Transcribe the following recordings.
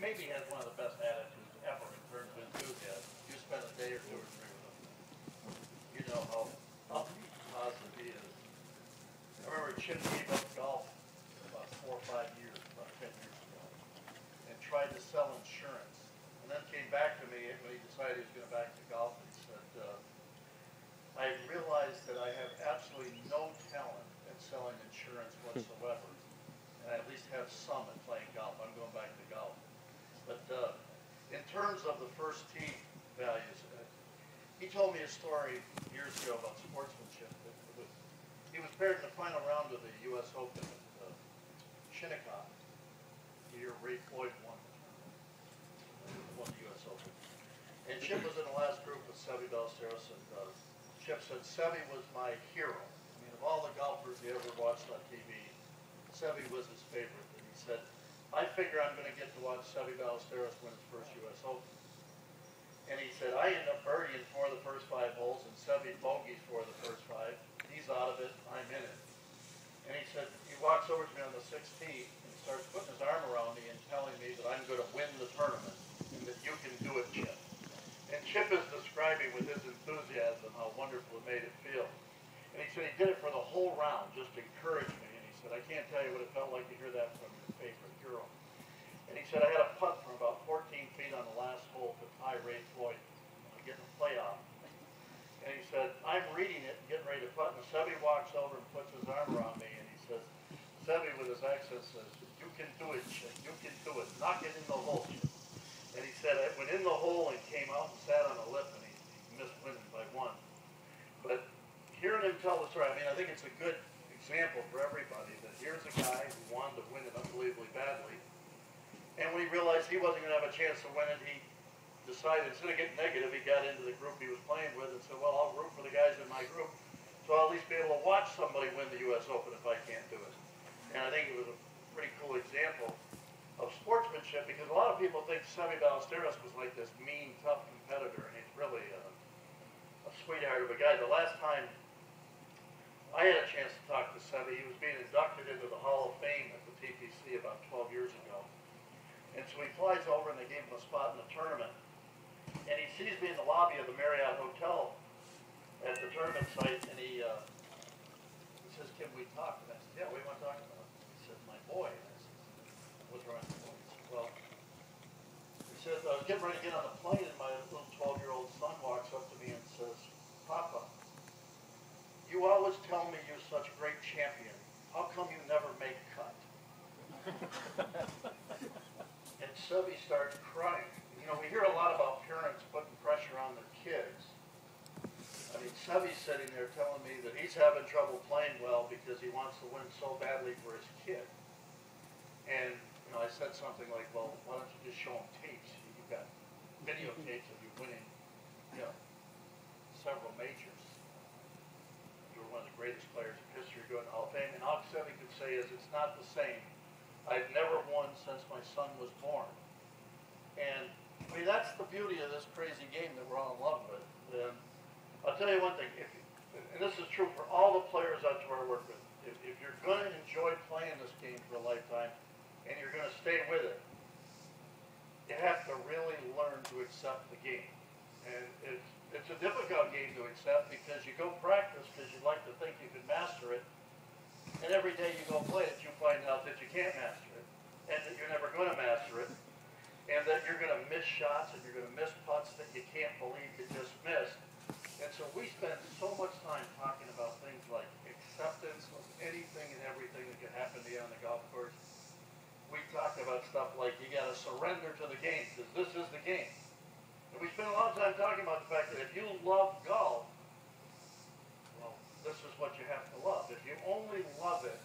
maybe has one of the best attitudes ever in terms of enthusiasm. You spend a day or two or three with him, you know how upbeat, positive he is. I remember Chip gave up golf about 4 or 5 years, about 10 years ago, and tried to sell insurance. And then came back to me when he decided he was going to back to golf, and he said, I realized that I have absolutely no talent in selling insurance whatsoever. And I at least have some at playing golf. I'm going back to golf. But in terms of the first tee values, he told me a story years ago about sportsmanship. He was paired in the final round of the U.S. Open at Shinnecock, the year Ray Floyd won the U.S. Open. And Chip was in the last group with Seve Ballesteros, and Chip said, Seve was my hero. I mean, of all the golfers he ever watched on TV, Seve was his favorite. And he said, I figure I'm going to get to watch Seve Ballesteros win his first U.S. Open. And he said, I end up birdieing 4 of the first 5 holes, and Seve bogeys 4 of the first 5. He's out of it, I'm in it. And he said, he walks over to me on the 6th tee and starts putting his arm around me and telling me that I'm going to win the tournament and that you can do it, Chip. And Chip is describing with his enthusiasm how wonderful it made him feel. And he said he did it for the whole round, just to encourage me. And he said, I can't tell you what it felt like to hear that from your favorite hero. And he said, I had a putt from about 14 feet on the last hole to tie Ray Floyd, getting a playoff. And he said, I'm reading it and getting ready to putt. And Seve walks over and puts his arm around me. And he says, Seve with his accent says, you can do it, Chip. You can do it. Knock it in the hole, Chip. And he said, I went in the hole and came out and sat on a lip, and he missed winning by 1. But hearing him tell the story, I mean, I think it's a good example for everybody that here's a guy who wanted to win it unbelievably badly. And when he realized he wasn't going to have a chance to win it, he decided, instead of getting negative, he got into the group he was playing with and said, well, I'll root for the guys in my group, so I'll at least be able to watch somebody win the U.S. Open if I can't do it. And I think it was a pretty cool example of sportsmanship, because a lot of people think Seve Ballesteros was like this mean, tough competitor, and he's really a sweetheart of a guy. The last time I had a chance to talk to Seve, he was being inducted into the Hall of Fame at the TPC about 12 years ago. And so he flies over and they gave him a spot in the tournament. And he sees me in the lobby of the Marriott Hotel at the tournament site, and he says, can we talk? And I said, yeah, what do you want to talk about? He said, my boy. And I said, what's wrong with your boy? He said, well, he said, I was getting ready to get on the plane, and my little 12-year-old son walks up to me and says, Papa, you always tell me you're such a great champion. How come you never make cut? And Seve starts crying. You know, we hear a lot about parents putting pressure on their kids. I mean, Seve's sitting there telling me that he's having trouble playing well because he wants to win so badly for his kid. And, you know, I said something like, well, why don't you just show him tapes? You've got videotapes of you winning, you know, several majors. You were one of the greatest players in history going to Hall of Fame. And all Seve could say is, it's not the same. I've never won since my son was born. And, I mean, that's the beauty of this crazy game that we're all in love with. And I'll tell you one thing, and this is true for all the players out there I work with, if you're going to enjoy playing this game for a lifetime, and you're going to stay with it, you have to really learn to accept the game. And it's a difficult game to accept because you go practice because you'd like to think you can master it, and every day you go play it, you find out that you can't master it, and that you're never going to master it, and that you're going to miss shots, and you're going to miss putts that you can't believe you just missed. And so we spend so much time talking about things like acceptance of anything and everything that can happen to you on the golf course. We talk about stuff like you got to surrender to the game because this is the game. And we spend a lot of time talking about the fact that if you love golf, well, this is what you have to love. If you only love it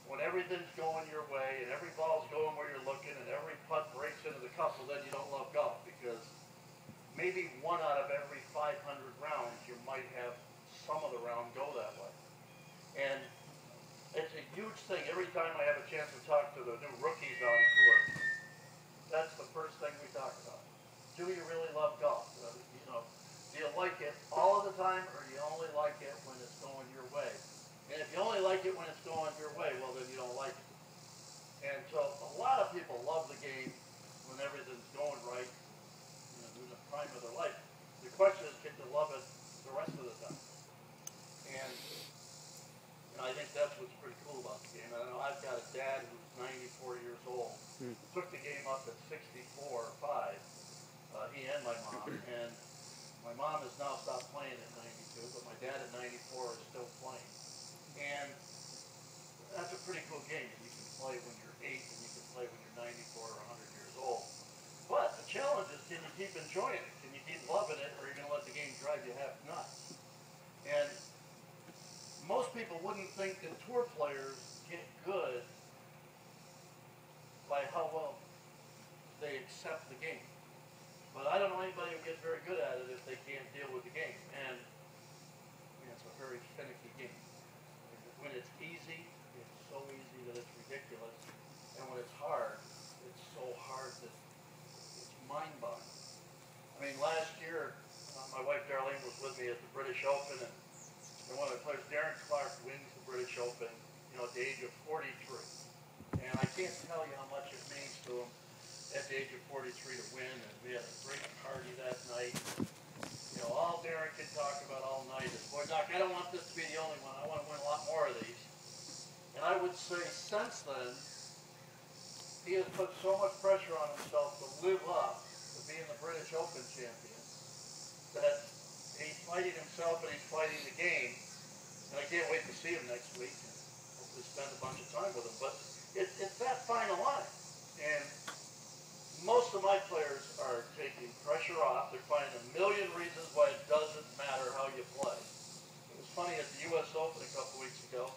when everything's going your way and every ball's going where you're looking and every putt breaks into the cup, well, then you don't love golf, because maybe 1 out of every 500 rounds you might have some of the round go that way. And it's a huge thing. Every time I have a chance to talk to the new rookies on tour, that's the first thing we talk about. Do you really love golf? You know, do you like it all of the time, or do you only like it when it's going your way? And if you only like it when it's going your way, well, then you don't like it. And so a took the game up at 64-5, he and my mom, and my mom has now stopped playing at 92, but my dad at 94 is still playing. And that's a pretty cool game. You can play when you're 8 and you can play when you're 94 or 100 years old. But the challenge is, can you keep enjoying it? Can you keep loving it, or are you going to let the game drive you half nuts? And most people wouldn't think that tour players get good by how well they accept the game. But I don't know anybody who gets very good at it if they can't deal with the game. And it's a very finicky game. When it's easy, it's so easy that it's ridiculous. And when it's hard, it's so hard that it's mind-boggling. I mean, last year, my wife Darlene was with me at the British Open, and one of the players, Darren Clark, wins the British Open, at the age of 43. And I can't tell you how much it means to him at the age of 43 to win. And we had a great party that night. All Darren could talk about all night is, boy, Doc, I don't want this to be the only one. I want to win a lot more of these. And I would say since then, he has put so much pressure on himself to live up to being the British Open champion that he's fighting himself and he's fighting the game. And I can't wait to see him next week and hopefully spend a bunch of time with him. But it's that fine a line. And most of my players are taking pressure off. They're finding a million reasons why it doesn't matter how you play. It was funny at the U.S. Open a couple weeks ago.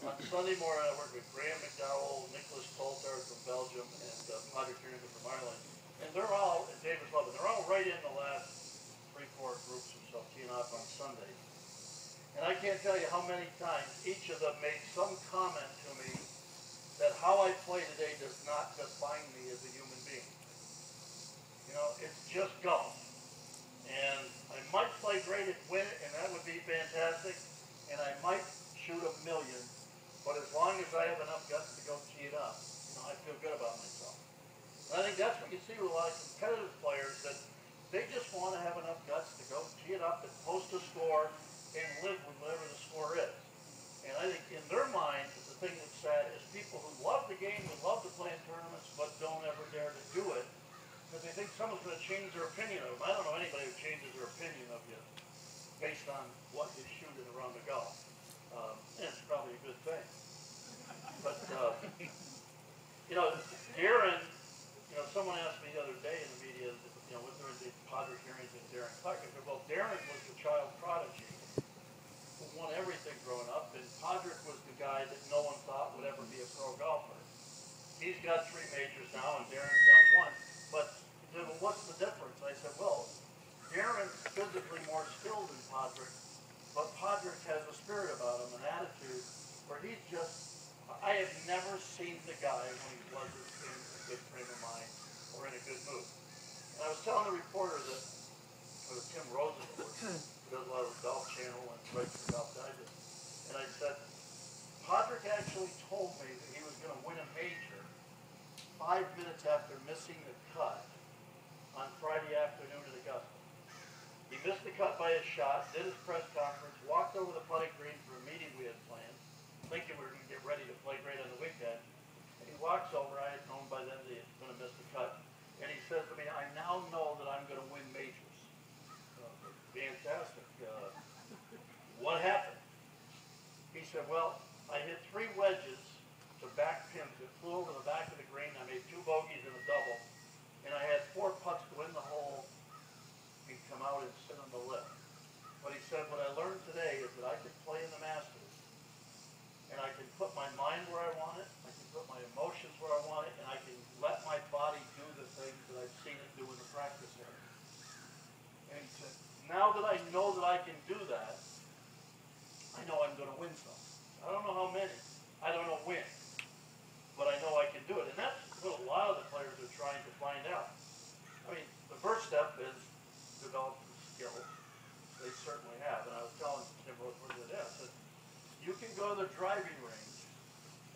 On Sunday morning, I worked with Graham McDowell, Nicholas Coulthard from Belgium, and Padraig Harrington from Ireland. And they're all, and David Lovin, they're all right in the last 3-4 groups or so, teeing off on Sunday. And I can't tell you how many times each of them made some comment to me that how I play today does not define me as a human being. It's just golf. And I might play great and win it, and that would be fantastic. And I might shoot a million, but as long as I have enough guts to go tee it up, I feel good about myself. And I think that's what you see with a lot of competitive players, that they just want to have enough guts to go tee it up and post a score and live with whatever the score is. And I think in their mind, the thing that's sad is people who love the game, who love to play in tournaments, but don't ever dare to do it, because they think someone's going to change their opinion of them. I don't know anybody who changes their opinion of you based on what you shoot in a round of golf. And it's probably a good thing. But, Darren, someone asked me the other day in the media, what there is Padraig Harrington and Darren Clark. I said, well, Darren was the child prodigy who won everything growing up, and Padraig was the guy that no one thought would ever be a pro golfer. He's got 3 majors now, and Darren's got 1. But he said, well, what's the difference? I said, well, Darren's physically more skilled than Padraig, but Padraig has a spirit about him, an attitude, where he's just, I have never seen the guy when he wasn't in a good frame of mind or in a good mood. And I was telling the reporter that, it was Tim Rosenberg, who does a lot of the Golf Channel and writes for Golf Digest, and I said, Padraig actually told me that he was going to win a major 5 minutes after missing the cut on Friday afternoon at Augusta. He missed the cut by a shot, did his press conference, walked over the putting green for a meeting we had planned, thinking we were going to get ready to play great on the weekend. And he walks over, I had known by then that he was going to miss the cut, and he says to me, I now know that I'm going to win majors. Fantastic. What happened? He said, well, I hit 3 wedges to back pins that flew over the back of the green. I made 2 bogeys and a double, and I had 4 putts to win the hole and come out and sit on the lip. But he said, what I learned today is that I can play in the Masters, and I can put my mind where I want it, I can put my emotions where I want it, and I can let my body do the things that I've seen it do in the practice area. And he said, now that I know that I can do that, I know I'm going to win some. I don't know how many. I don't know when. But I know I can do it. And that's what a lot of the players are trying to find out. I mean, the first step is develop the skills. They certainly have. And I was telling Tim Rosewood the other day, I said, you can go to the driving range.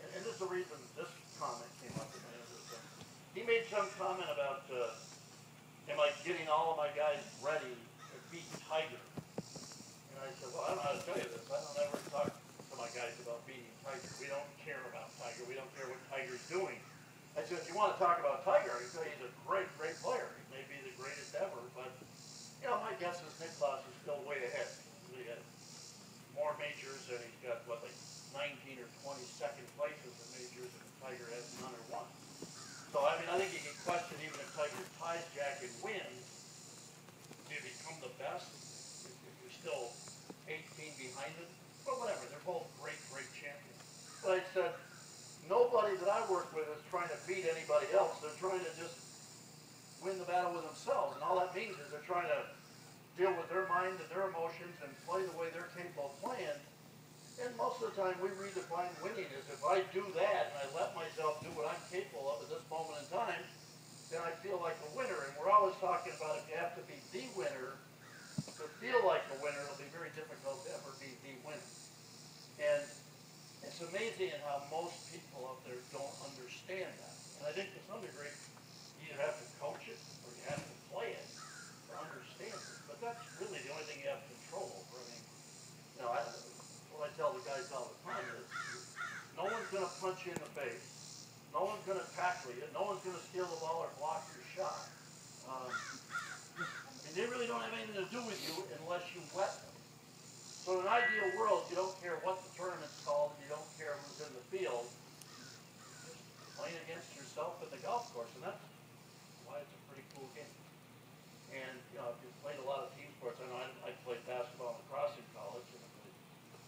And this is the reason this comment came up in my interview. He made some comment about, am I getting all of my guys ready to beat Tiger? And I said, well, I don't know how to tell you this. I don't ever talk to my guys about beating Tiger. We don't care about Tiger. We don't care what Tiger's doing. I said, you want to talk about Tiger, I can tell you he's a great, great player. He may be the greatest ever, but my guess is Nicklaus is still way ahead. He has more majors, and he's got what, like 19 or 20 second places in majors, and Tiger has none or one. So I mean, I think you can question even if Tiger ties Jack and wins, do you become the best if you're still 18 behind him? But whatever, they're both great, great champions. But I said, nobody that I work with is trying to beat anybody else. They're trying to just win the battle with themselves. And all that means is they're trying to deal with their mind and their emotions and play the way they're capable of playing. And most of the time we redefine winning as if I do that and I let myself do what I'm capable of at this moment in time, then I feel like a winner. And we're always talking about if you have to be the winner, to feel like a winner, it'll be very difficult to ever be the winner. And it's amazing how most people out there don't understand that. And I think to some degree, you either have to coach it or you have to play it to understand it. But that's really the only thing you have control over. I mean, what I tell the guys all the time is, no one's going to punch you in the face. No one's going to tackle you. No one's going to steal the ball or block your shot. And they really don't have anything to do with you unless you let them. So in an ideal world, you don't care what the tournament's called, you don't care who's in the field, you're just playing against yourself at the golf course, and that's why it's a pretty cool game. And, if you've played a lot of team sports, I know I played basketball and lacrosse in college, and I played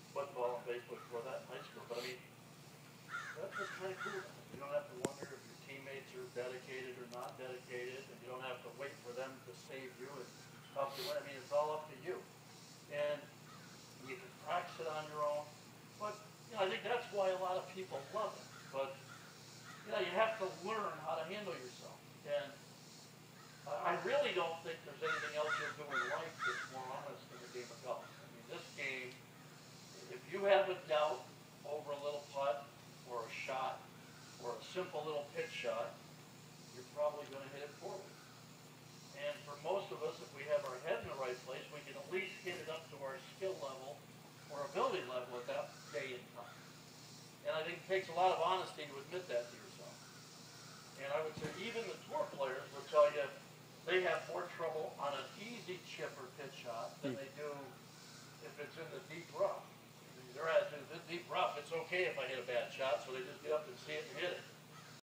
football and baseball before that in high school, but I mean, that's just kind of cool. You don't have to wonder if your teammates are dedicated or not dedicated, and you don't have to wait for them to save you and help you win. I mean, it's all up to you. And you can practice it on your own. But, I think that's why a lot of people love it. But, you have to learn how to handle yourself. And I really don't think there's anything else you'll do in life that's more honest than the game of golf. I mean, this game, if you have a doubt over a little putt or a shot or a simple little pitch shot, you're probably going to hit it forward. And for most of us, if we have our head in the right place, we can at least hit it up to our skill level or ability level at that day and time. And I think it takes a lot of honesty to admit that to yourself. And I would say even the tour players will tell you they have more trouble on an easy chip or pitch shot than they do if it's in the deep rough. Their attitude is, this deep rough, it's okay if I hit a bad shot, so they just get up and see it and hit it.